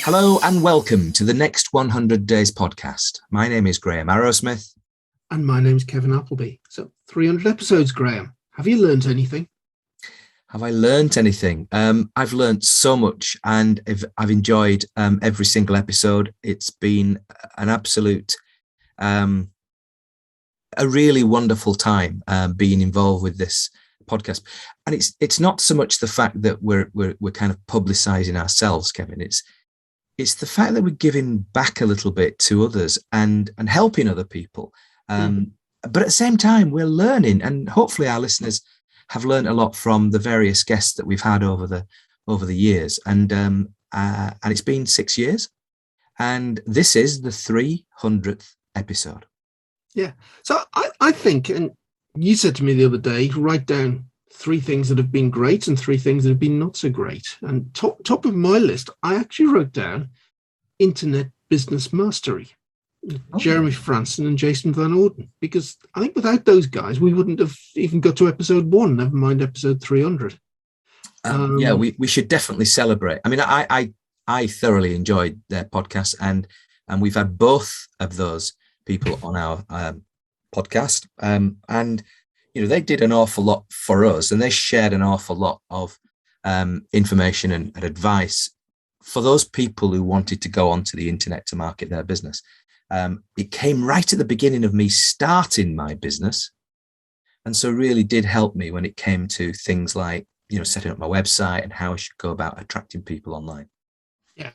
Hello and welcome to the Next 100 Days podcast. My name is Graham Arrowsmith. And my name's Kevin Appleby. So 300 episodes, Graham. Have you learned anything? Have I learnt anything? I've learnt so much, and I've enjoyed every single episode. It's been an absolute, a really wonderful time being involved with this podcast. And it's not so much the fact that we're kind of publicising ourselves, Kevin. It's the fact that we're giving back a little bit to others and helping other people. But at the same time, we're learning, and hopefully our listeners have learned a lot from the various guests that we've had over the years. And it's been 6 years, and this is the 300th episode. Yeah. So I think, and you said to me the other day, write down 3 things that have been great and 3 things that have been not so great. And top of my list, I actually wrote down internet business mastery. Jeremy Frandsen and Jason Van Orden, because I think without those guys, we wouldn't have even got to episode 1, never mind episode 300. We should definitely celebrate. I mean, I thoroughly enjoyed their podcast, and we've had both of those people on our podcast, and they did an awful lot for us, and they shared an awful lot of information and advice for those people who wanted to go onto the internet to market their business. It came right at the beginning of me starting my business, and so really did help me when it came to things like setting up my website and how I should go about attracting people online. Yeah,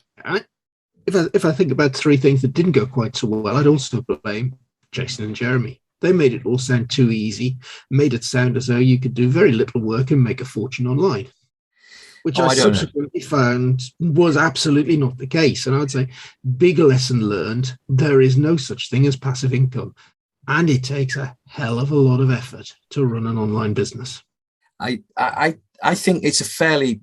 if I think about 3 things that didn't go quite so well, I'd also blame Jason and Jeremy. They made it all sound too easy, made it sound as though you could do very little work and make a fortune online, which I subsequently found was absolutely not the case. And I would say, big lesson learned, there is no such thing as passive income. And it takes a hell of a lot of effort to run an online business. I think it's a fairly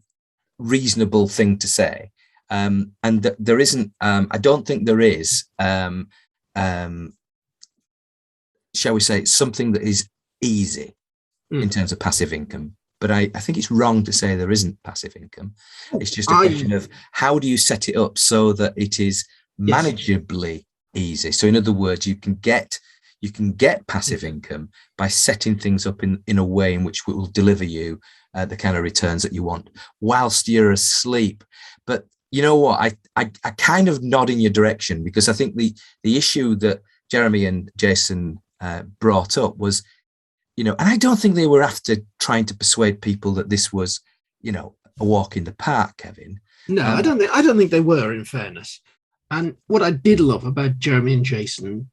reasonable thing to say. And there isn't, I don't think there is, shall we say, something that is easy in terms of passive income. But I think it's wrong to say there isn't passive income. It's just a question of how do you set it up so that it is manageably easy. So in other words, you can get passive income by setting things up in a way in which will deliver you the kind of returns that you want whilst you're asleep. But you know what? I kind of nod in your direction, because I think the issue that Jeremy and Jason brought up was, and I don't think they were after trying to persuade people that this was, a walk in the park, Kevin. No, I don't think they were, in fairness. And what I did love about Jeremy and Jason's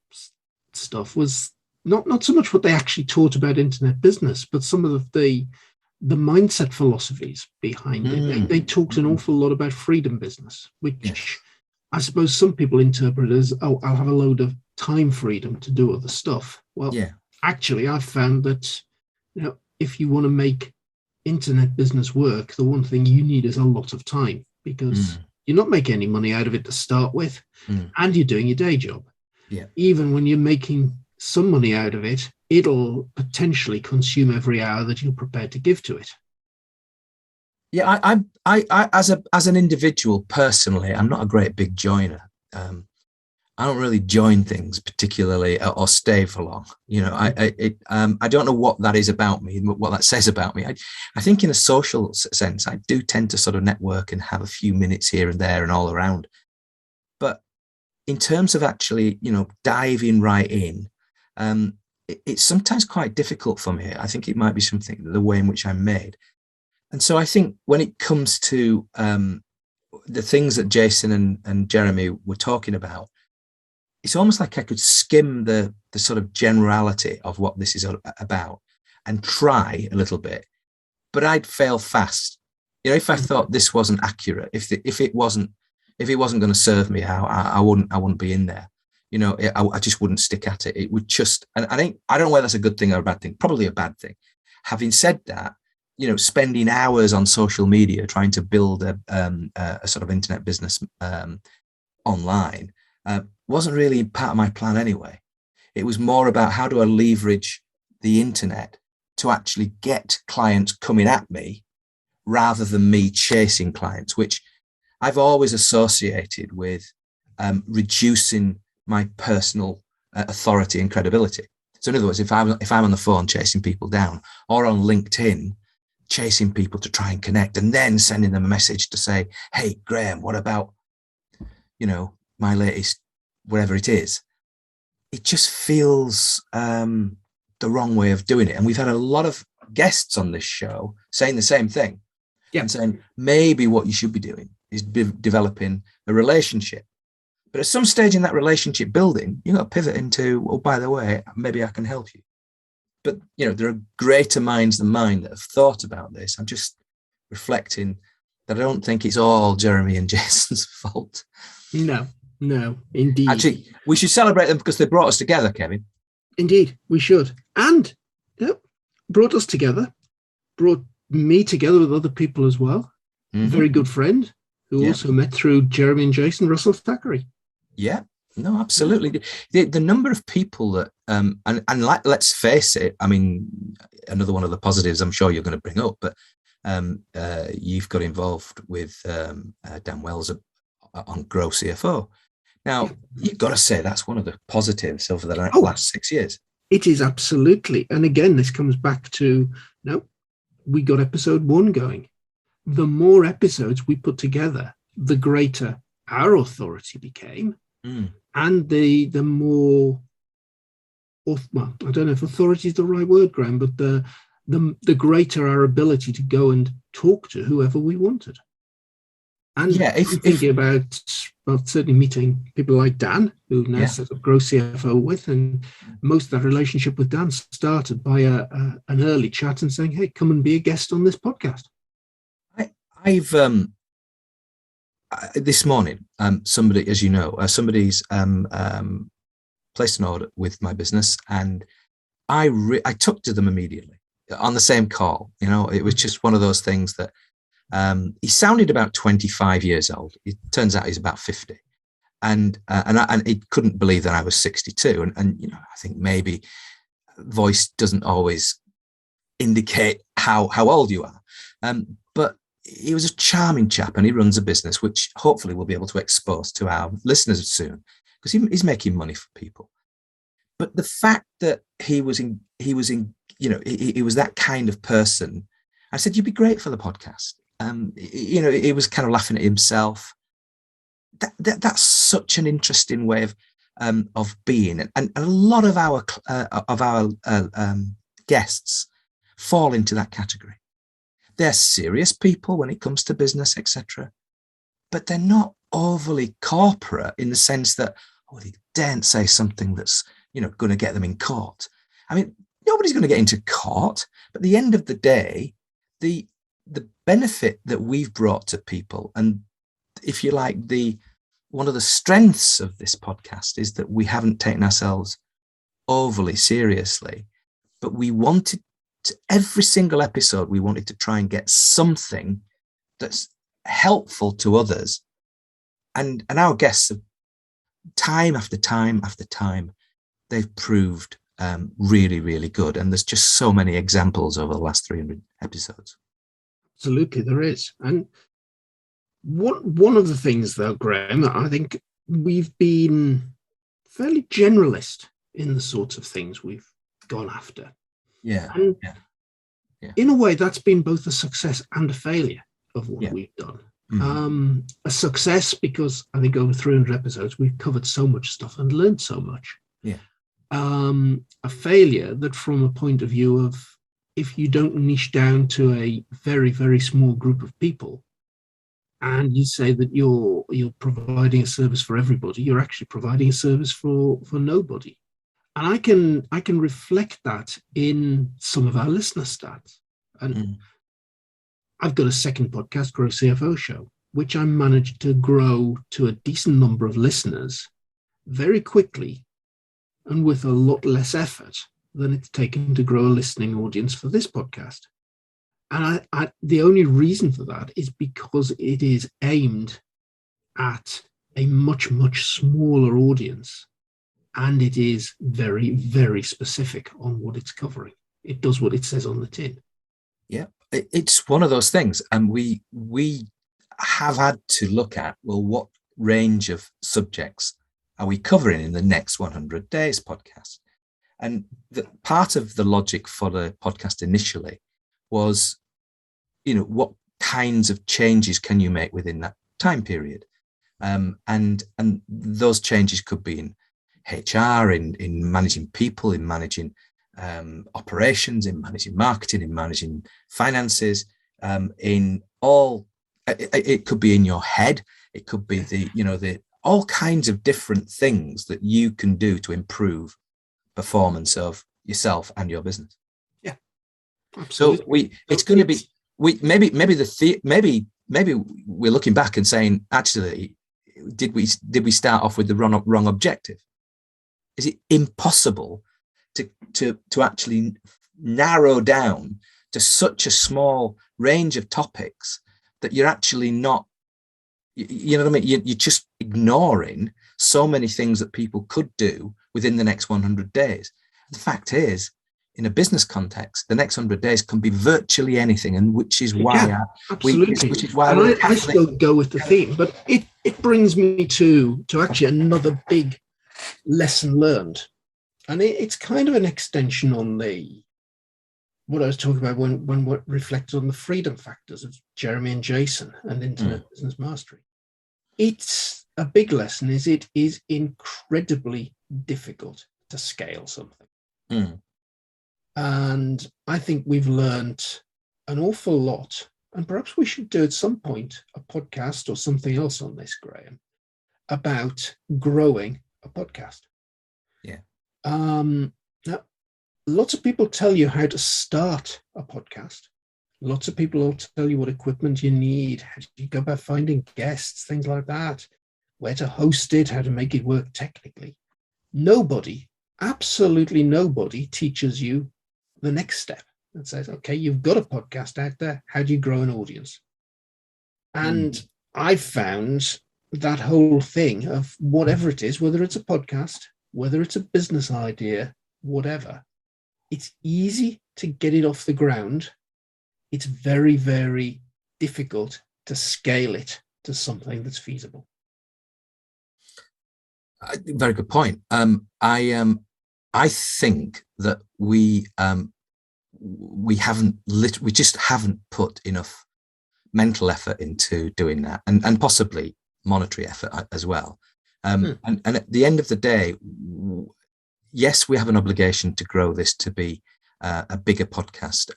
stuff was not so much what they actually taught about internet business, but some of the mindset philosophies behind it. They talked an awful lot about freedom business, which I suppose some people interpret as, I'll have a load of time freedom to do other stuff. Well, actually, I've found that, if you want to make internet business work, the one thing you need is a lot of time, because you're not making any money out of it to start with, and you're doing your day job. Yeah. Even when you're making some money out of it, it'll potentially consume every hour that you're prepared to give to it. Yeah, I as an individual personally, I'm not a great big joiner. I don't really join things particularly or stay for long. I don't know what that is about me, what that says about me. I think in a social sense, I do tend to sort of network and have a few minutes here and there and all around. But in terms of actually, diving right in, it's sometimes quite difficult for me. I think it might be something, the way in which I'm made. And so I think when it comes to the things that Jason and Jeremy were talking about, it's almost like I could skim the sort of generality of what this is about and try a little bit, but I'd fail fast. If I thought this wasn't accurate, if it wasn't going to serve me, I wouldn't be in there. I just wouldn't stick at it. It would just, and I don't know whether that's a good thing or a bad thing. Probably a bad thing. Having said that, spending hours on social media trying to build a sort of internet business online wasn't really part of my plan anyway. It was more about how do I leverage the internet to actually get clients coming at me rather than me chasing clients, which I've always associated with reducing my personal authority and credibility. So in other words, if I'm on the phone chasing people down, or on LinkedIn chasing people to try and connect, and then sending them a message to say, hey, Graham, what about, my latest, whatever it is, it just feels the wrong way of doing it. And we've had a lot of guests on this show saying the same thing. Yeah. And saying maybe what you should be doing is developing a relationship. But at some stage in that relationship building, you've got to pivot into, oh, by the way, maybe I can help you. But, there are greater minds than mine that have thought about this. I'm just reflecting that I don't think it's all Jeremy and Jason's fault. No, indeed. Actually, we should celebrate them because they brought us together, Kevin. Indeed, we should. And brought us together, brought me together with other people as well. Mm-hmm. Very good friend who also met through Jeremy and Jason, Russell Thackeray. Yeah, no, absolutely. The number of people that, let's face it, I mean, another one of the positives I'm sure you're going to bring up, but you've got involved with Dan Wells on Grow CFO. Now, you've got to say that's one of the positives over the last 6 years. It is, absolutely. And again, this comes back to, we got episode 1 going. The more episodes we put together, the greater our authority became. And the more, I don't know if authority is the right word, Graham, but the greater our ability to go and talk to whoever we wanted. And thinking about certainly meeting people like Dan, who now set up Grow CFO with, and most of that relationship with Dan started by an early chat and saying, hey, come and be a guest on this podcast. I've this morning, somebody, as you know, somebody's placed an order with my business, and I took to them immediately on the same call. It was just one of those things that he sounded about 25 years old. It turns out he's about 50, and he couldn't believe that I was 62. And I think maybe voice doesn't always indicate how old you are, but he was a charming chap, and he runs a business which hopefully we'll be able to expose to our listeners soon, because he's making money for people. But the fact that he was that kind of person, I said, you'd be great for the podcast. He was kind of laughing at himself. That's such an interesting way of being, and a lot of our guests fall into that category. They're serious people when it comes to business, etc., but they're not overly corporate in the sense that, they daren't say something that's going to get them in court. I mean, nobody's going to get into court, but at the end of the day, the benefit that we've brought to people, and if you like, one of the strengths of this podcast is that we haven't taken ourselves overly seriously, but we wanted every single episode, we wanted to try and get something that's helpful to others. And our guests, time after time after time, they've proved really, really good. And there's just so many examples over the last 300 episodes. Absolutely, there is. And one of the things, though, Graham, I think we've been fairly generalist in the sorts of things we've gone after. Yeah. In a way, that's been both a success and a failure of what we've done. Mm-hmm. A success because I think over 300 episodes, we've covered so much stuff and learned so much. Yeah. A failure that from a point of view of, if you don't niche down to a very, very small group of people, and you say that you're providing a service for everybody, you're actually providing a service for nobody. And I can reflect that in some of our listener stats. And I've got a second podcast, Grow CFO Show, which I managed to grow to a decent number of listeners very quickly and with a lot less effort than it's taken to grow a listening audience for this podcast. And the only reason for that is because it is aimed at a much, much smaller audience. And it is very, very specific on what it's covering. It does what it says on the tin. Yeah, it's one of those things. And we have had to look at, well, what range of subjects are we covering in the next 100 days podcast? And the part of the logic for the podcast initially was, what kinds of changes can you make within that time period? And those changes could be in HR, in managing people, in managing operations, in managing marketing, in managing finances, in all. It could be in your head. It could be the all kinds of different things that you can do to improve performance of yourself and your business. Yeah, absolutely. So it's going to be maybe we're looking back and saying, actually, did we start off with the wrong objective? Is it impossible to actually narrow down to such a small range of topics that you're actually not, you know what I mean? You're just ignoring so many things that people could do within the next 100 days. The fact is, in a business context, the next 100 days can be virtually anything, and which is why I still go with the theme, but it brings me to actually another big lesson learned, and it's kind of an extension on what I was talking about when what reflected on the freedom factors of Jeremy and Jason and internet business mastery. It's a big lesson. It is incredibly difficult to scale something. And I think we've learned an awful lot, and perhaps we should do at some point a podcast or something else on this, Graham, about growing a podcast. Yeah. Now, lots of people tell you how to start a podcast. Lots of people will tell you what equipment you need, how do you go about finding guests, things like that, where to host it, how to make it work technically. Nobody, absolutely nobody, teaches you the next step and says, okay, you've got a podcast out there. How do you grow an audience? And I found that whole thing of whatever it is, whether it's a podcast, whether it's a business idea, whatever, it's easy to get it off the ground. It's very, very difficult to scale it to something that's feasible. Very good point. I think that we just haven't put enough mental effort into doing that, and possibly monetary effort as well. And at the end of the day, yes, we have an obligation to grow this to be a bigger podcast.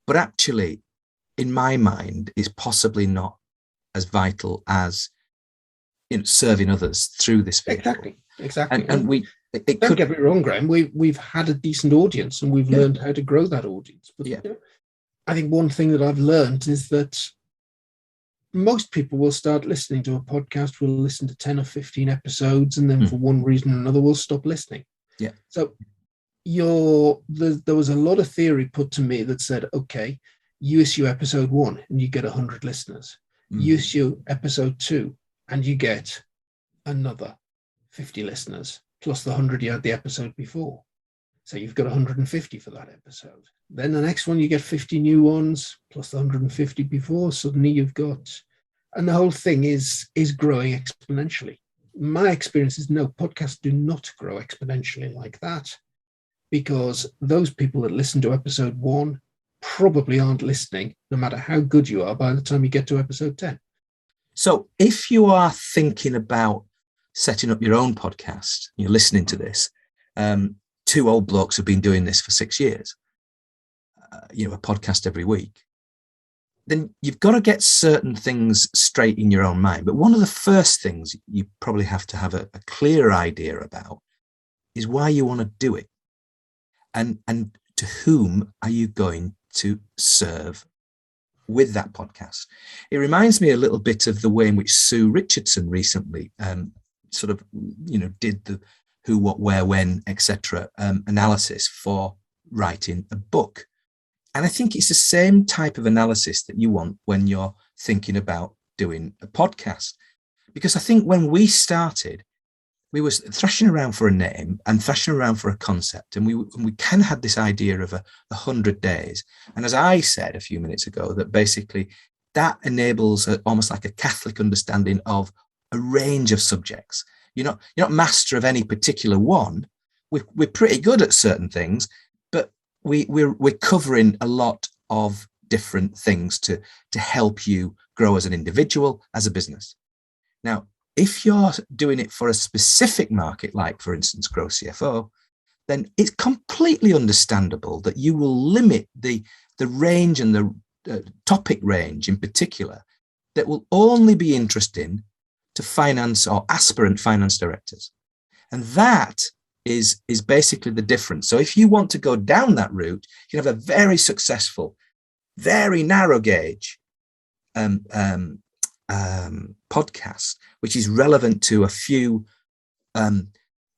But actually, in my mind, is possibly not as vital as serving others through this vehicle. Exactly. And don't get me wrong, Graham. We've had a decent audience, and we've learned how to grow that audience. But I think one thing that I've learned is that most people will start listening to a podcast, will listen to 10 or 15 episodes, and then for one reason or another will stop listening. Yeah. So there was a lot of theory put to me that said, okay, you issue episode 1 and you get 100 listeners. You issue episode 2 and you get another 50 listeners, plus the 100 you had the episode before. So you've got 150 for that episode. Then the next one, you get 50 new ones, plus the 150 before. Suddenly you've got, and the whole thing is growing exponentially. My experience is no, podcasts do not grow exponentially like that, because those people that listen to episode 1 probably aren't listening, no matter how good you are, by the time you get to episode 10. So if you are thinking about setting up your own podcast, you're listening to this, 2 old blokes have been doing this for 6 years, a podcast every week, then you've got to get certain things straight in your own mind. But one of the first things you probably have to have a clear idea about is why you want to do it. And to whom are you going to serve with that podcast? It reminds me a little bit of the way in which Sue Richardson recently did the who, what, where, when, etc. Analysis for writing a book. And I think it's the same type of analysis that you want when you're thinking about doing a podcast. Because I think when we started, we were thrashing around for a name and thrashing around for a concept. And we kind of had this idea of 100 days. And as I said a few minutes ago, that basically that enables almost like a Catholic understanding of a range of subjects. You're not master of any particular one. We're pretty good at certain things, but we're covering a lot of different things to help you grow as an individual, as a business. Now, if you're doing it for a specific market, like for instance, Grow CFO, then it's completely understandable that you will limit the range and the topic range in particular that will only be interesting to finance or aspirant finance directors. And that is basically the difference. So if you want to go down that route, you have a very successful, very narrow gauge podcast, which is relevant to a few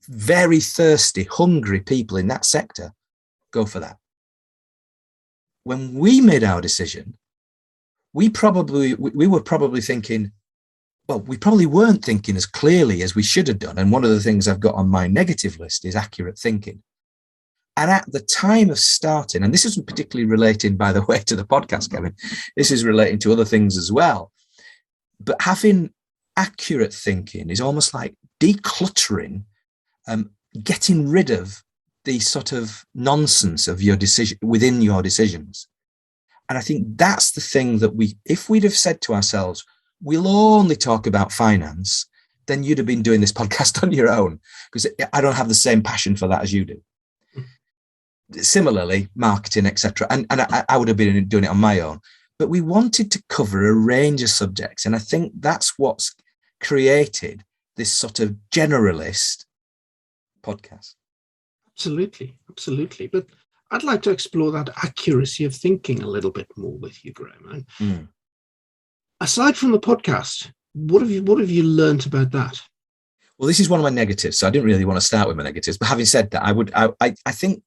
very thirsty, hungry people in that sector. Go for that. When we made our decision, we were probably thinking, well, we probably weren't thinking as clearly as we should have done. And one of the things I've got on my negative list is accurate thinking. And at the time of starting, and this isn't particularly relating, by the way, to the podcast, Kevin, this is relating to other things as well. But having accurate thinking is almost like decluttering, getting rid of the sort of nonsense of your decision within your decisions. And I think that's the thing that if we'd have said to ourselves, we'll only talk about finance, then you'd have been doing this podcast on your own, because I don't have the same passion for that as you do. Similarly, marketing, etc. And I would have been doing it on my own. But we wanted to cover a range of subjects. And I think that's what's created this sort of generalist podcast. Absolutely. But I'd like to explore that accuracy of thinking a little bit more with you, Graham. Aside from the podcast, what have you learned about that? Well, this is one of my negatives, so I didn't really want to start with my negatives. But having said that, I think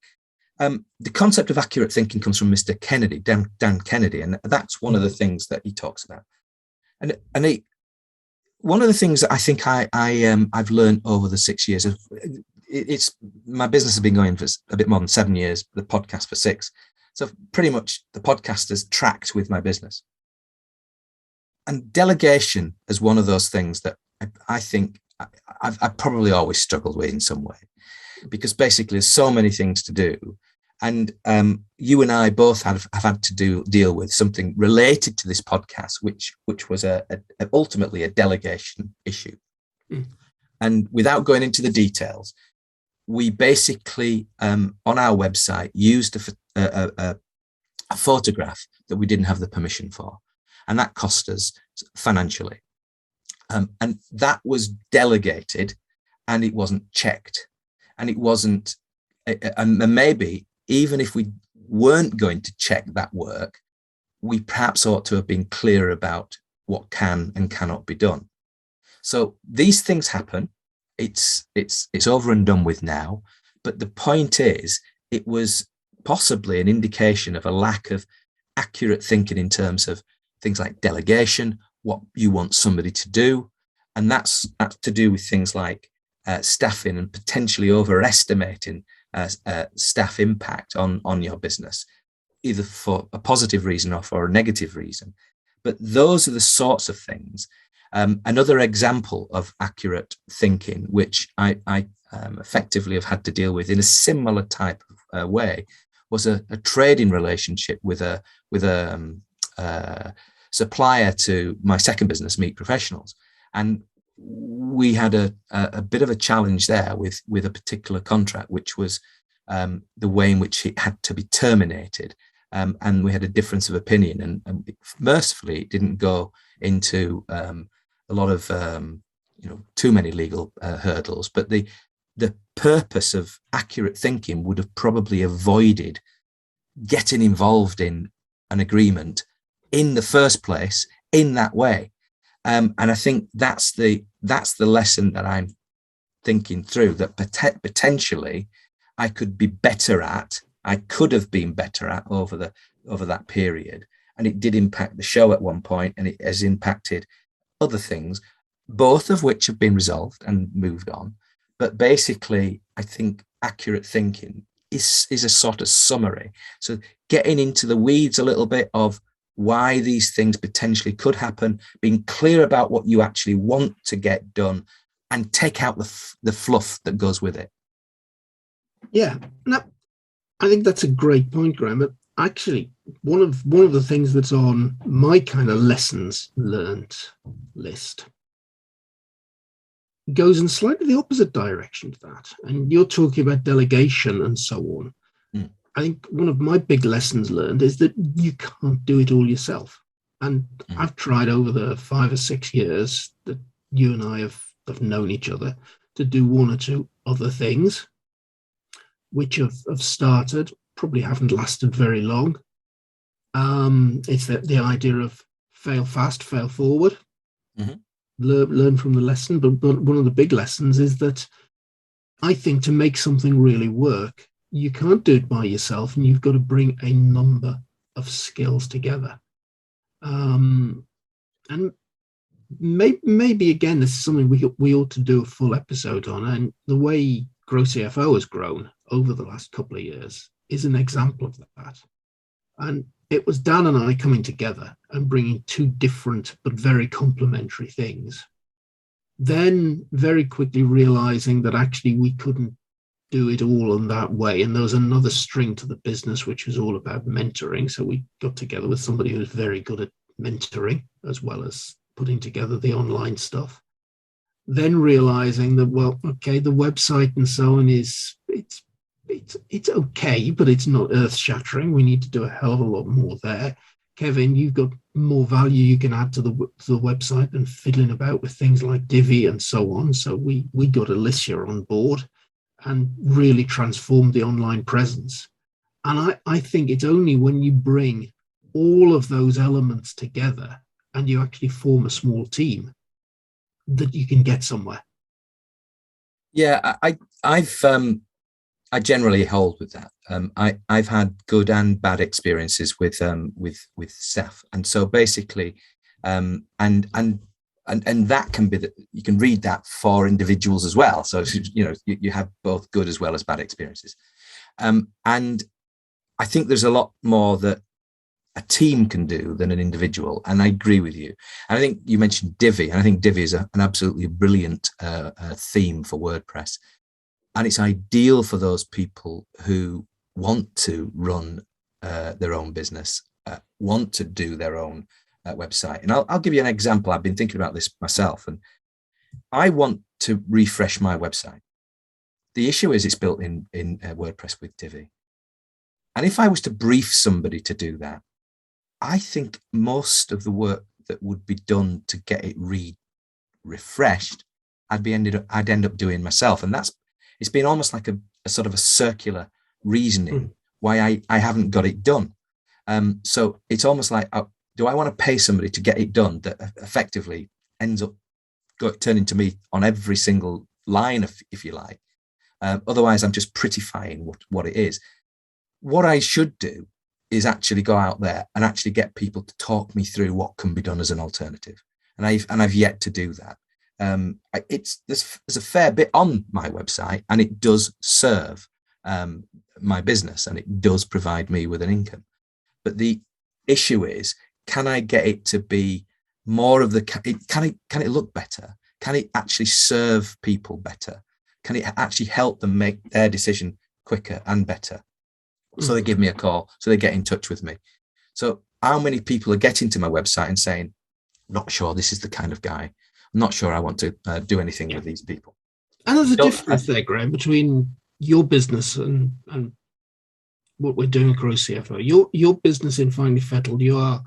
the concept of accurate thinking comes from Mr. Kennedy, Dan Kennedy, and that's one of the things that he talks about. And one of the things that I think I've learned over the 6 years of my business has been going for a bit more than 7 years, the podcast for 6. So pretty much the podcast has tracked with my business. And delegation is one of those things that I think I've probably always struggled with in some way, because basically there's so many things to do. And you and I both have had to deal with something related to this podcast, which was ultimately a delegation issue. And without going into the details, we basically on our website used a photograph that we didn't have the permission for. And that cost us financially. And that was delegated, and it wasn't checked. And it wasn't, and maybe even if we weren't going to check that work, we perhaps ought to have been clear about what can and cannot be done. So these things happen. It's over and done with now. But the point is, it was possibly an indication of a lack of accurate thinking in terms of things like delegation, what you want somebody to do. And that's to do with things like staffing and potentially overestimating staff impact on your business, either for a positive reason or for a negative reason. But those are the sorts of things. Another example of accurate thinking, which I effectively have had to deal with in a similar type of way, was a trading relationship with a supplier to my second business, Meet Professionals. And we had a bit of a challenge there with a particular contract, which was the way in which it had to be terminated. And we had a difference of opinion. And mercifully, it didn't go into a lot of too many legal hurdles. But the purpose of accurate thinking would have probably avoided getting involved in an agreement in the first place in that way. And I think that's the lesson that I'm thinking through, that potentially I could be better at. I could have been better at over that period, and it did impact the show at one point, and it has impacted other things, both of which have been resolved and moved on. But basically, I think accurate thinking is a sort of summary. So getting into the weeds a little bit of why these things potentially could happen, being clear about what you actually want to get done, and take out the fluff that goes with it. Yeah, no, I think that's a great point, Graham. But actually, one of the things that's on my kind of lessons learned list goes in slightly the opposite direction to that. And you're talking about delegation and so on. Mm. I think one of my big lessons learned is that you can't do it all yourself. And I've tried over the 5 or 6 years that you and I have known each other to do one or two other things, which have started, probably haven't lasted very long. It's the idea of fail fast, fail forward. Mm-hmm. Learn from the lesson. But one of the big lessons is that I think to make something really work, you can't do it by yourself, and you've got to bring a number of skills together. And maybe again, this is something we ought to do a full episode on. And the way Grow CFO has grown over the last couple of years is an example of that. And it was Dan and I coming together and bringing two different but very complementary things. Then very quickly realizing that actually we couldn't do it all in that way. And there was another string to the business, which was all about mentoring. So we got together with somebody who was very good at mentoring, as well as putting together the online stuff. Then realizing that, well, okay, the website and so on it's okay, but it's not earth-shattering. We need to do a hell of a lot more there. Kevin, you've got more value you can add to the website than fiddling about with things like Divi and so on. So we got Alicia on board and really transformed the online presence. And I think it's only when you bring all of those elements together and you actually form a small team that you can get somewhere. Yeah, I generally hold with that. I've had good and bad experiences with staff, and so basically, and that can be that you can read that for individuals as well. So you have both good as well as bad experiences, and I think there's a lot more that a team can do than an individual. And I agree with you. And I think you mentioned Divi, and I think Divi is an absolutely brilliant theme for WordPress. And it's ideal for those people who want to run their own business, want to do their own website. And I'll give you an example. I've been thinking about this myself, and I want to refresh my website. The issue is it's built in WordPress with Divi. And if I was to brief somebody to do that, I think most of the work that would be done to get it refreshed, I'd end up doing myself. And it's been almost like a sort of a circular reasoning why I haven't got it done. So it's almost like, do I want to pay somebody to get it done that effectively ends up turning to me on every single line, if you like? Otherwise, I'm just prettifying what it is. What I should do is actually go out there and actually get people to talk me through what can be done as an alternative. And I've yet to do that. There's a fair bit on my website, and it does serve my business, and it does provide me with an income. But the issue is, can I get it to be more of can it look better? Can it actually serve people better? Can it actually help them make their decision quicker and better? So they give me a call, so they get in touch with me. So how many people are getting to my website and saying, not sure this is the kind of guy, I'm not sure I want to do anything with these people. And there's a difference there, Graham, between your business and what we're doing at Grow CFO. Your business in Finely Fettled, you're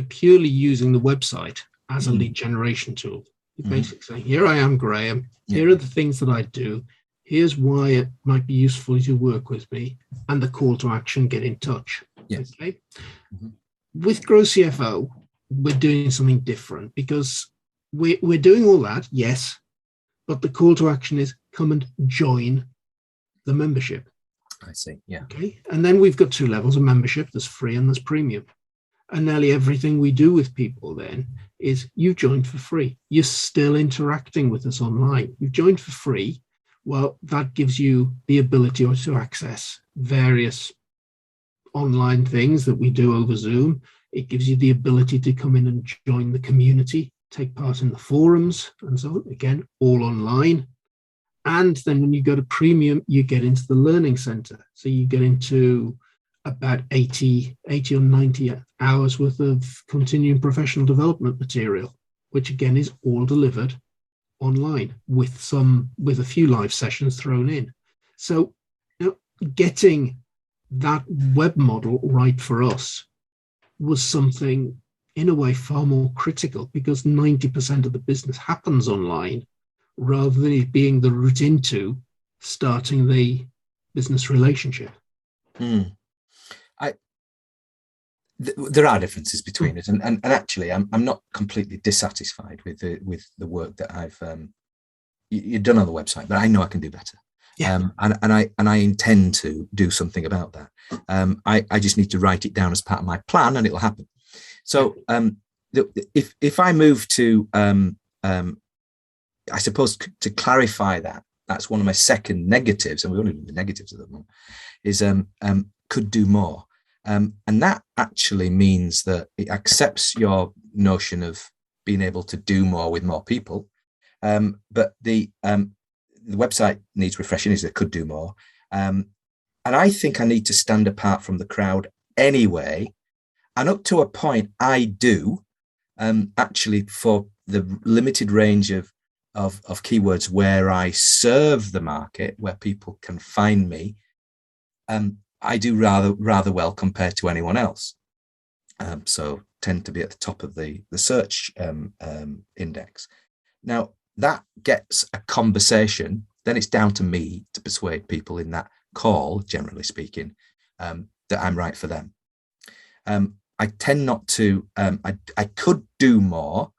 purely using the website as a lead generation tool. You're basically saying, here I am, Graham, here are the things that I do, here's why it might be useful to work with me, and the call to action, get in touch. Yes. Okay. With Grow CFO, we're doing something different because we're doing all that, yes, but the call to action is come and join the membership. I see. Yeah. Okay. And then we've got 2 levels of membership. There's free and there's premium. And nearly everything we do with people then is you've joined for free. You're still interacting with us online. You've joined for free. Well, that gives you the ability to access various online things that we do over Zoom. It gives you the ability to come in and join the community, take part in the forums, and so on. Again, all online. And then when you go to premium, you get into the learning center. So you get into about 80 or 90 hours worth of continuing professional development material, which again is all delivered online with a few live sessions thrown in. So, getting that web model right for us was something in a way far more critical, because 90% of the business happens online, rather than it being the route into starting the business relationship. There are differences between it, and actually, I'm not completely dissatisfied with the work that I've you've done on the website, but I know I can do better. Yeah. And I intend to do something about that. I just need to write it down as part of my plan, and it'll happen. So if I move to I suppose to clarify that's one of my second negatives, and we only do the negatives at the moment, is could do more. And that actually means that it accepts your notion of being able to do more with more people. But the website needs refreshing, is it could do more. And I think I need to stand apart from the crowd anyway. And up to a point, I do, actually, for the limited range of keywords where I serve the market, where people can find me. I do rather well compared to anyone else. So tend to be at the top of the search index. Now that gets a conversation, then it's down to me to persuade people in that call, generally speaking, that I'm right for them. I tend not to, I could do more.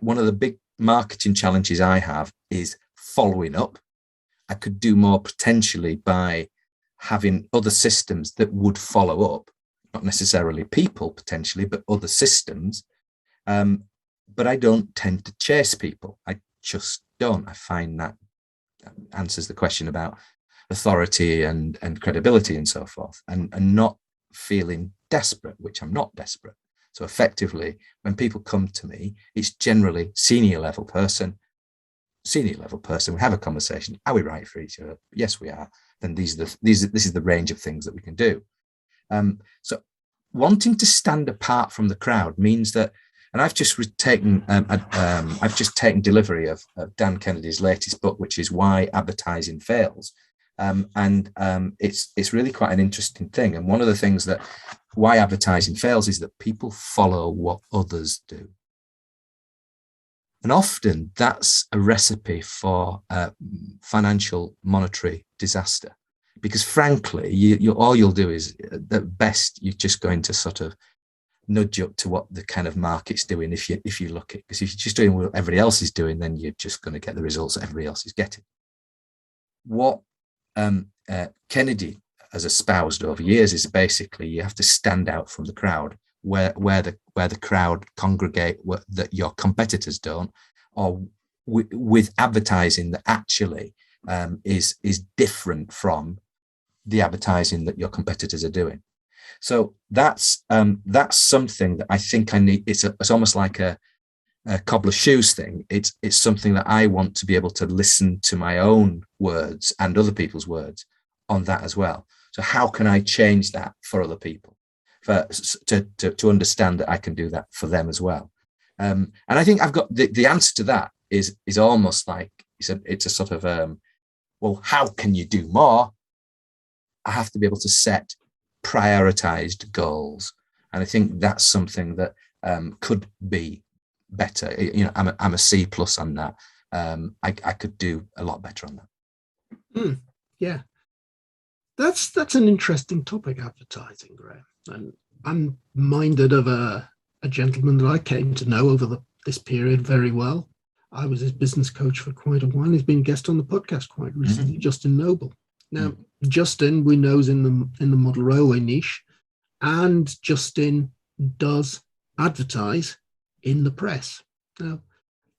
One of the big marketing challenges I have is following up. I could do more potentially by having other systems that would follow up, not necessarily people potentially, but other systems. But I don't tend to chase people. I just don't. I find that answers the question about authority and credibility and so forth, and not feeling desperate, which I'm not desperate. So effectively, when people come to me, it's generally senior level person. We have a conversation. Are we right for each other? Yes, we are. Then this is the range of things that we can do. So wanting to stand apart from the crowd means that, and I've just taken delivery of Dan Kennedy's latest book, which is Why Advertising Fails. And it's really quite an interesting thing. And one of the things that why advertising fails is that people follow what others do. And often that's a recipe for financial monetary disaster, because frankly, all you'll do is at best, you're just going to sort of nudge up to what the kind of market's doing. If you look at, because if you're just doing what everybody else is doing, then you're just going to get the results that everybody else is getting. What Kennedy has espoused over years is basically you have to stand out from the crowd, where the crowd congregate that your competitors don't, or with advertising that actually is different from the advertising that your competitors are doing. So that's something that I think I need. It's almost like a cobbler shoes thing. It's something that I want to be able to listen to my own words and other people's words on that as well. So how can I change that for other people, to understand that I can do that for them as well? And I think I've got the answer to that is almost like it's a sort of well, how can you do more? I have to be able to set prioritized goals, and I think that's something that could be better. You know, I'm a C+ on that. I could do a lot better on that. Yeah, that's an interesting topic, advertising, Graham. And I'm minded of a gentleman that I came to know over this period very well. I was his business coach for quite a while. He's been a guest on the podcast quite recently, Justin Noble. Now, Justin, we know, is in the model railway niche, and Justin does advertise in the press. Now,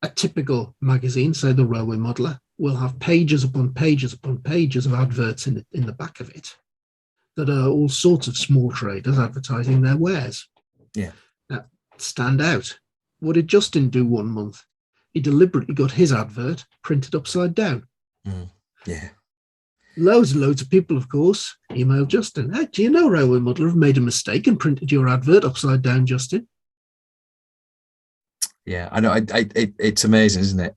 a typical magazine, say the Railway Modeler, will have pages upon pages upon pages of adverts in the back of it that are all sorts of small traders advertising their wares. Yeah. Now, stand out. What did Justin do one month? He deliberately got his advert printed upside down. Yeah. Loads and loads of people, of course, emailed Justin. Hey, do you know Railway Muddler have made a mistake and printed your advert upside down, Justin? Yeah, I know. It's amazing, isn't it?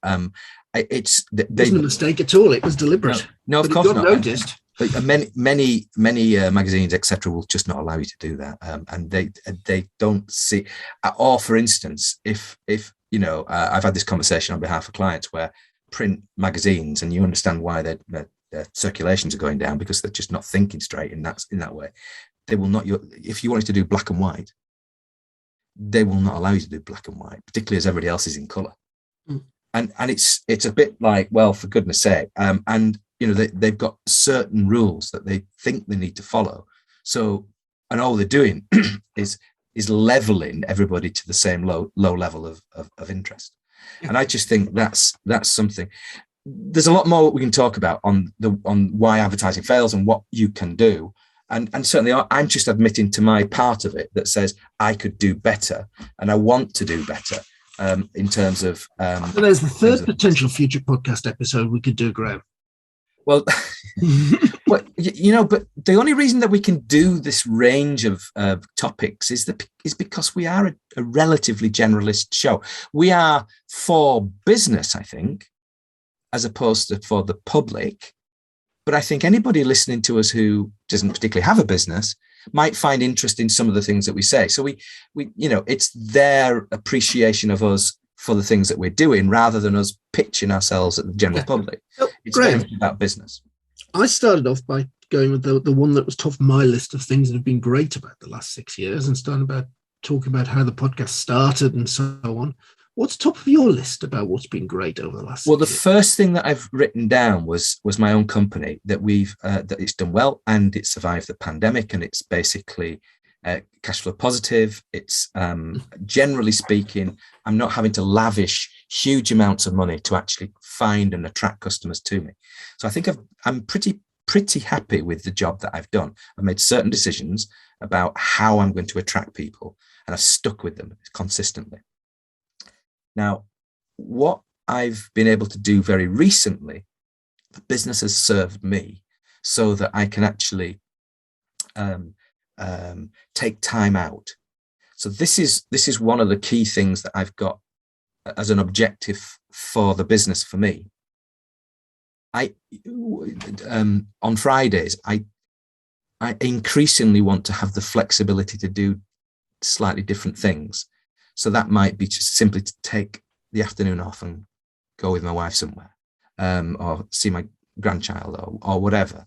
It wasn't a mistake at all. It was deliberate. No, of but course it got not. Noticed. Many magazines, etc., will just not allow you to do that, and they don't see. Or, for instance, if I've had this conversation on behalf of clients where print magazines, and you understand why their circulations are going down because they're just not thinking straight in that way. They will not. If you wanted to do black and white, they will not allow you to do black and white, particularly as everybody else is in colour. And it's a bit like, well, for goodness sake, and they've got certain rules that they think they need to follow. So, and all they're doing is leveling everybody to the same low level of interest. And I just think that's something. There's a lot more we can talk about on why advertising fails and what you can do. And certainly I'm just admitting to my part of it that says I could do better and I want to do better in terms of. So there's the third potential future podcast episode we could do, Graham. Well, but the only reason that we can do this range of topics is because we are a relatively generalist show. We are for business, I think, as opposed to for the public. But I think anybody listening to us who doesn't particularly have a business might find interest in some of the things that we say. So we it's their appreciation of us for the things that we're doing rather than us pitching ourselves at the general public. It's very much about business. I started off by going with the one that was top of my list of things that have been great about the last 6 years and starting about talking about how the podcast started and so on. What's top of your list about what's been great over the last? Well, the first thing that I've written down was my own company that that it's done well and it survived the pandemic and it's basically cash flow positive. It's generally speaking, I'm not having to lavish huge amounts of money to actually find and attract customers to me. So I think I'm pretty happy with the job that I've done. I've made certain decisions about how I'm going to attract people and I've stuck with them consistently. Now, what I've been able to do very recently, the business has served me so that I can actually take time out. So this is one of the key things that I've got as an objective for the business for me. On Fridays, I increasingly want to have the flexibility to do slightly different things. So that might be just simply to take the afternoon off and go with my wife somewhere, or see my grandchild or whatever.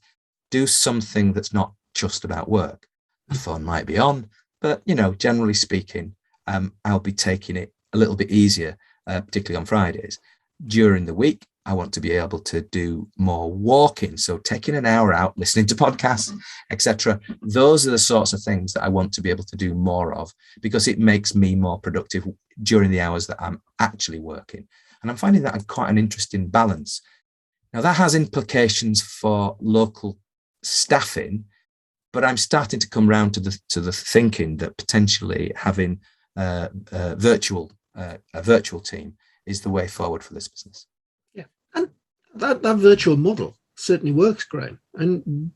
Do something that's not just about work. The phone might be on, but generally speaking, I'll be taking it a little bit easier, particularly on Fridays. During the week, I want to be able to do more walking. So taking an hour out, listening to podcasts, etc. Those are the sorts of things that I want to be able to do more of because it makes me more productive during the hours that I'm actually working. And I'm finding that quite an interesting balance. Now that has implications for local staffing, but I'm starting to come round to the thinking that potentially having a virtual team is the way forward for this business. And that virtual model certainly works, Graham. And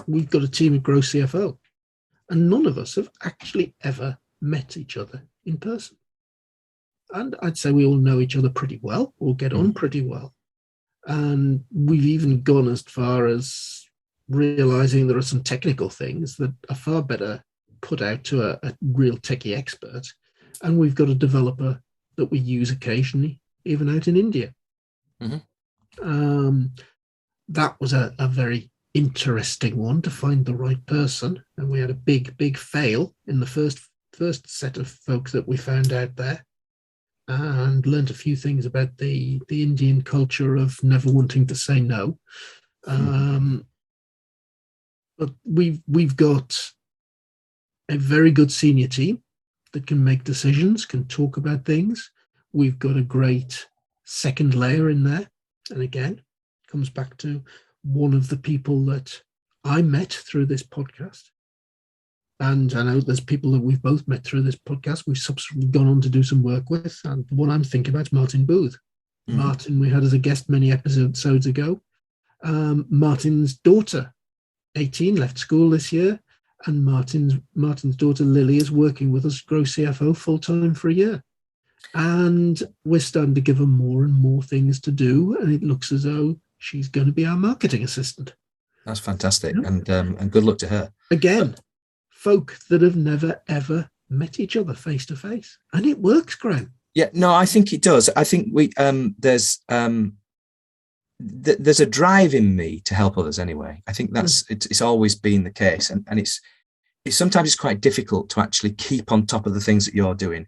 we've got a team of Grow CFO, and none of us have actually ever met each other in person. And I'd say we all know each other pretty well, or get on pretty well. And we've even gone as far as realizing there are some technical things that are far better put out to a real techie expert. And we've got a developer that we use occasionally, even out in India. Mm-hmm. That was a very interesting one to find the right person, and we had a big fail in the first set of folks that we found out there, and learned a few things about the Indian culture of never wanting to say no. But we've got a very good senior team that can make decisions, can talk about things. We've got a great second layer in there. And again, comes back to one of the people that I met through this podcast. And I know there's people that we've both met through this podcast we've subsequently gone on to do some work with. And the one I'm thinking about is Martin Booth. Mm-hmm. Martin, we had as a guest many episodes ago. Martin's daughter, 18, left school this year. And Martin's daughter, Lily, is working with us, Grow CFO, full-time for a year. And we're starting to give her more and more things to do. And it looks as though she's going to be our marketing assistant. That's fantastic. Yeah. And good luck to her. Again, folk that have never, ever met each other face to face. And it works, Graham. Yeah, no, I think it does. I think there's a drive in me to help others anyway. I think it's always been the case. And it's sometimes it's quite difficult to actually keep on top of the things that you're doing.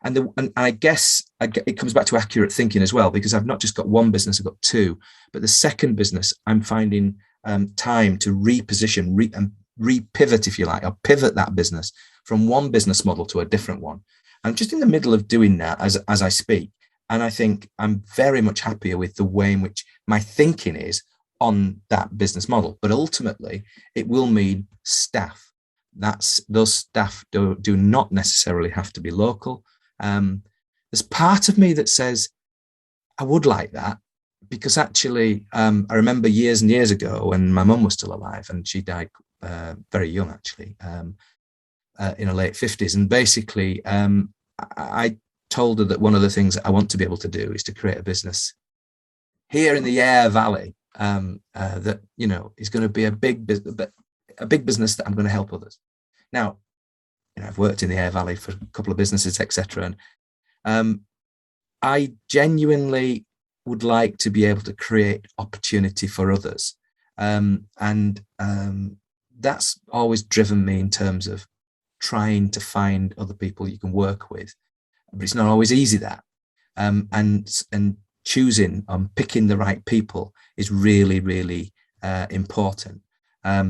And I guess it comes back to accurate thinking as well, because I've not just got one business, I've got two. But the second business, I'm finding time to reposition, and repivot, if you like, or pivot that business from one business model to a different one. I'm just in the middle of doing that as I speak. And I think I'm very much happier with the way in which my thinking is on that business model. But ultimately, it will mean staff. Those staff do not necessarily have to be local. There's part of me that says I would like that, because actually I remember years and years ago when my mum was still alive, and she died very young, actually, in her late 50s. And basically I told her that one of the things that I want to be able to do is to create a business here in the Aire Valley that, you know, is going to be a big business that I'm going to help others. Now, you know, I've worked in the Aire Valley for a couple of businesses, etc. And I genuinely would like to be able to create opportunity for others. And that's always driven me in terms of trying to find other people you can work with. But it's not always easy, that. And choosing, picking the right people is really, really important.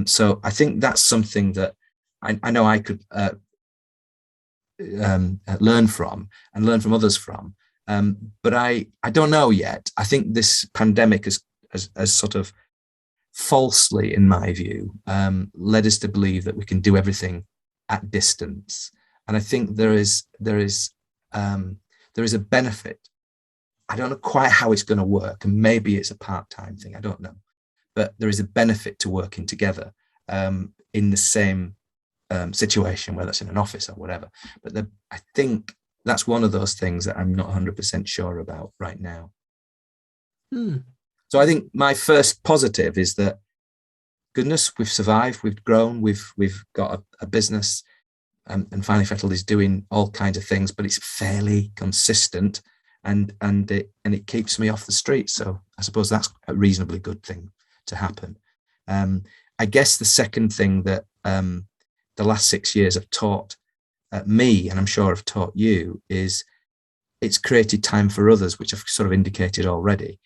So I think that's something that I know I could learn from and learn from others from. But I don't know yet. I think this pandemic has sort of falsely, in my view, led us to believe that we can do everything at distance. And I think there is a benefit. I don't know quite how it's going to work, and maybe it's a part-time thing, I don't know. But there is a benefit to working together in the same situation, whether it's in an office or whatever. But I think that's one of those things that I'm not 100% sure about right now. So I think my first positive is that, goodness, we've survived, we've grown, we've got a business, and Finally Fettled is doing all kinds of things, but it's fairly consistent, and it keeps me off the street. So I suppose that's a reasonably good thing to happen. I guess the second thing that the last 6 years have taught me, and I'm sure I've taught you, is it's created time for others, which I've sort of indicated already.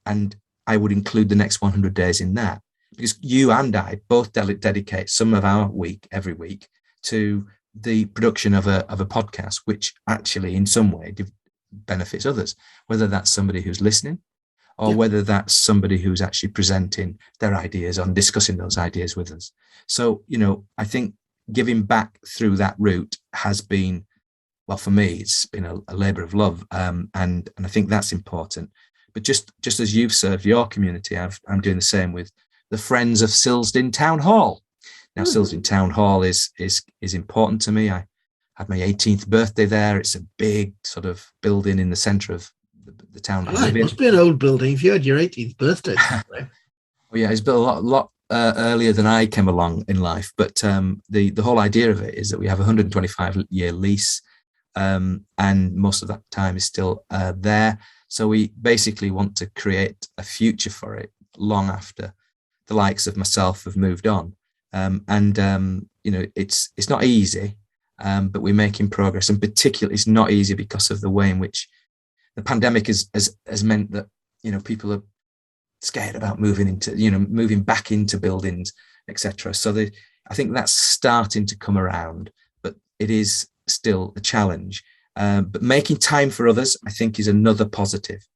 And I would include the next 100 days in that, because you and I both dedicate some of our week every week to the production of a podcast, which actually in some way benefits others, whether that's somebody who's listening or whether that's somebody who's actually presenting their ideas and discussing those ideas with us. So, you know, I think giving back through that route has been, well, for me, it's been a labor of love. And I think that's important. But just as you've served your community, I'm doing the same with the Friends of Silsden Town Hall. Now, Silsden Town Hall is important to me. I had my 18th birthday there. It's a big sort of building in the centre of the town. It must be an old building if you had your 18th birthday. Well, yeah, it's built a lot earlier than I came along in life. But the whole idea of it is that we have a 125-year lease, and most of that time is still there. So we basically want to create a future for it long after the likes of myself have moved on. You know, it's not easy, but we're making progress. And particularly, it's not easy because of the way in which the pandemic has meant that, you know, people are scared about moving back into buildings, etc. So I think that's starting to come around, but it is still a challenge. But making time for others, I think, is another positive.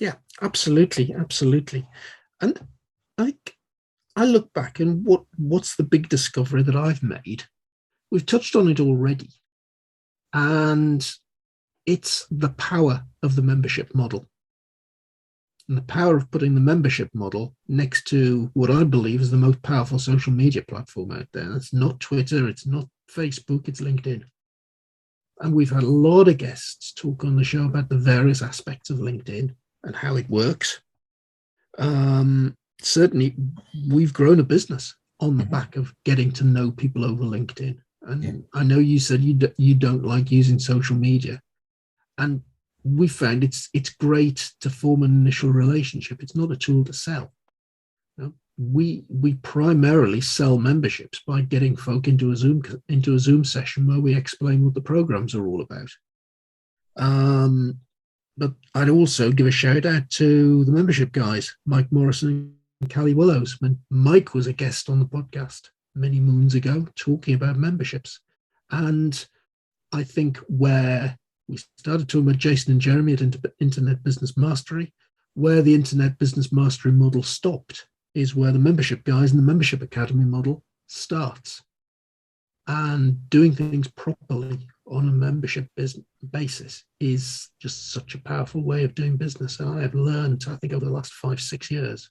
Yeah, absolutely. And I think I look back and what's the big discovery that I've made? We've touched on it already, and it's the power of the membership model. And the power of putting the membership model next to what I believe is the most powerful social media platform out there. It's not Twitter, it's not Facebook, it's LinkedIn. And we've had a lot of guests talk on the show about the various aspects of LinkedIn and how it works. Certainly, we've grown a business on the back of getting to know people over LinkedIn. And I know you said you don't like using social media. And we found it's great to form an initial relationship. It's not a tool to sell. You know, we primarily sell memberships by getting folk into a Zoom session where we explain what the programs are all about. But I'd also give a shout out to the membership guys, Mike Morrison and Callie Willows. When Mike was a guest on the podcast many moons ago talking about memberships, and I think where we started talking about Jason and Jeremy at Internet Business Mastery, where the Internet Business Mastery model stopped is where the membership guys and the Membership Academy model starts. And doing things properly on a membership basis is just such a powerful way of doing business. And I have learned, I think, over the last 5-6 years,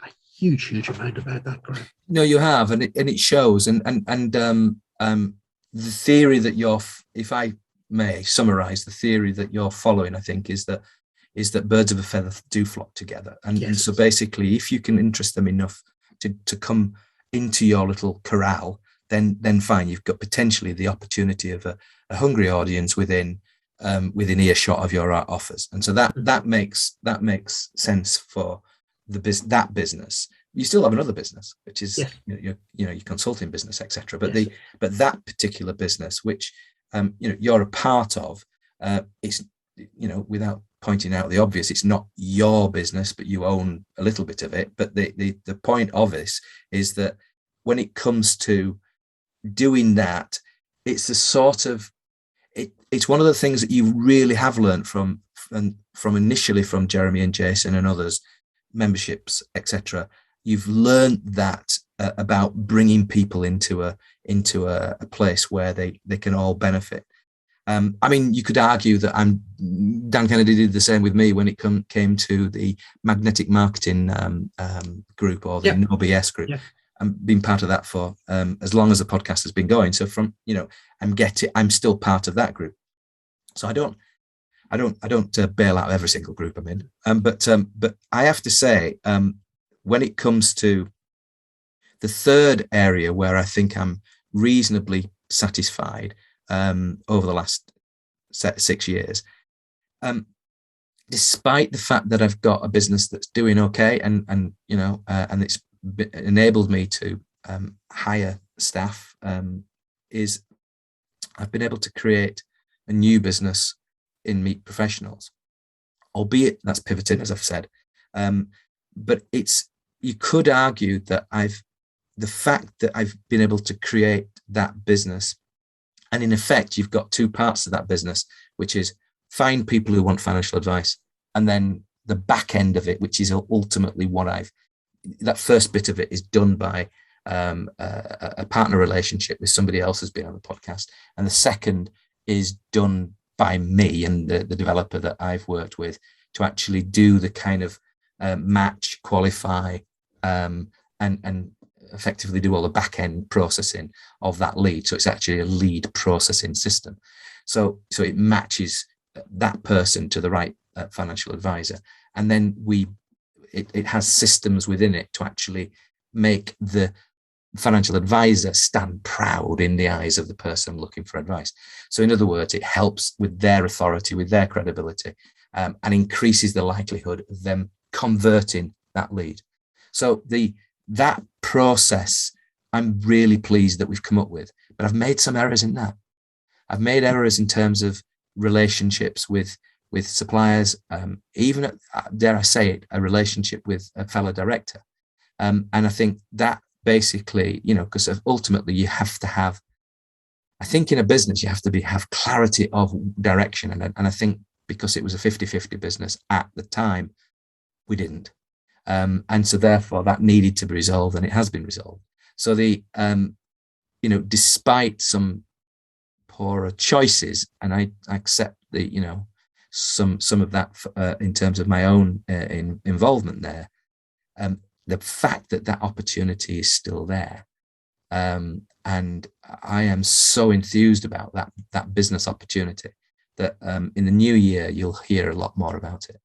a huge amount about that, Graham. No, you have, and it shows. And the theory that if I may summarize the theory that you're following, I think is that birds of a feather do flock together. And so basically, if you can interest them enough to come into your little corral, then fine, you've got potentially the opportunity of a hungry audience within earshot of your offers. And so that makes sense for that business. You still have another business, which is your consulting business, etc. But that particular business, which you're a part of, it's without pointing out the obvious, it's not your business, but you own a little bit of it. But the point of this is that when it comes to doing that, it's the sort of it's one of the things that you really have learned from initially from Jeremy and Jason and others, memberships, etc. You've learned that about bringing people into a place where they can all benefit. I mean, you could argue that Dan Kennedy did the same with me when it came to the magnetic marketing group or the No BS group. Yeah. I've been part of that for as long as the podcast has been going. So I'm still part of that group. So I don't bail out every single group I'm in. But I have to say, when it comes to the third area where I think I'm reasonably satisfied over the last 6 years, despite the fact that I've got a business that's doing okay, and it's enabled me to hire staff, is I've been able to create a new business in Meet Professionals, albeit that's pivoting, as I've said. But you could argue that the fact that I've been able to create that business, and in effect, you've got two parts of that business, which is find people who want financial advice, and then the back end of it, which is ultimately that first bit of it is done by a partner relationship with somebody else who's been on the podcast. And the second is done by me and the developer that I've worked with to actually do the kind of match, qualify, and effectively do all the back end processing of that lead. So it's actually a lead processing system. So it matches that person to the right financial advisor. And then it has systems within it to actually make the financial advisor stand proud in the eyes of the person looking for advice. So in other words, it helps with their authority, with their credibility, and increases the likelihood of them converting that lead. So that process, I'm really pleased that we've come up with, but I've made some errors in that. I've made errors in terms of relationships with suppliers, even, dare I say it, a relationship with a fellow director. And I think that basically, because ultimately you have to have, I think in a business, you have to have clarity of direction. And I think because it was a 50-50 business at the time, we didn't. And so therefore that needed to be resolved, and it has been resolved. So despite some poorer choices, and I accept some of that in terms of my own involvement there, the fact that opportunity is still there, and I am so enthused about that business opportunity that in the new year you'll hear a lot more about it.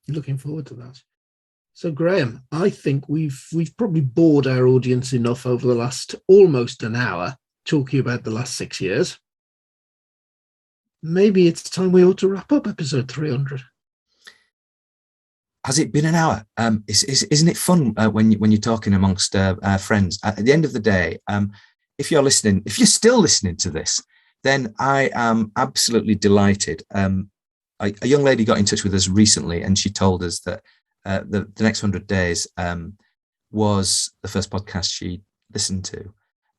Looking forward to that. So Graham, I think we've probably bored our audience enough over the last almost an hour talking about the last 6 years. Maybe it's time we ought to wrap up episode 300. Has it been an hour? Isn't it fun when you're talking amongst friends? At the end of the day, if you're still listening to this, then I am absolutely delighted. A young lady got in touch with us recently, and she told us that the next 100 days was the first podcast she listened to.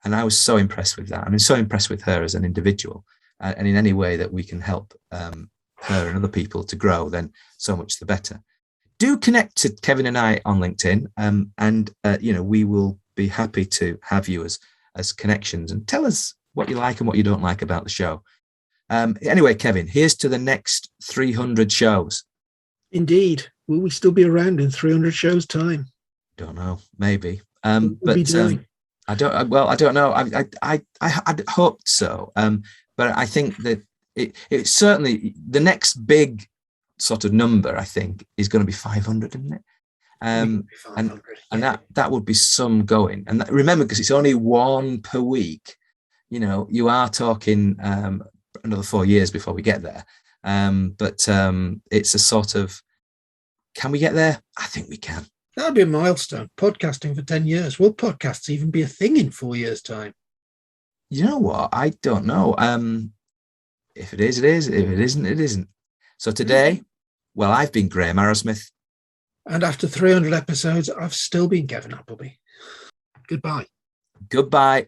And I was so impressed with that. I mean, so impressed with her as an individual. And in any way that we can help her and other people to grow, then so much the better. Do connect to Kevin and I on LinkedIn, and we will be happy to have you as connections, and tell us what you like and what you don't like about the show. Anyway, Kevin, here's to the next 300 shows. Indeed. Will we still be around in 300 shows' time? Don't know. Maybe. I don't know. I'd hoped so. But I think that it certainly, the next big sort of number, I think, is going to be 500, isn't it? And that would be some going. And remember, because it's only one per week, you are talking another 4 years before we get there. But it's a sort of, can we get there? I think we can. That'd be a milestone. Podcasting for 10 years. Will podcasts even be a thing in 4 years' time? You know what? I don't know. If it is, it is. If it isn't, it isn't. So today, well, I've been Graham Arrowsmith. And after 300 episodes, I've still been Kevin Appleby. Goodbye. Goodbye.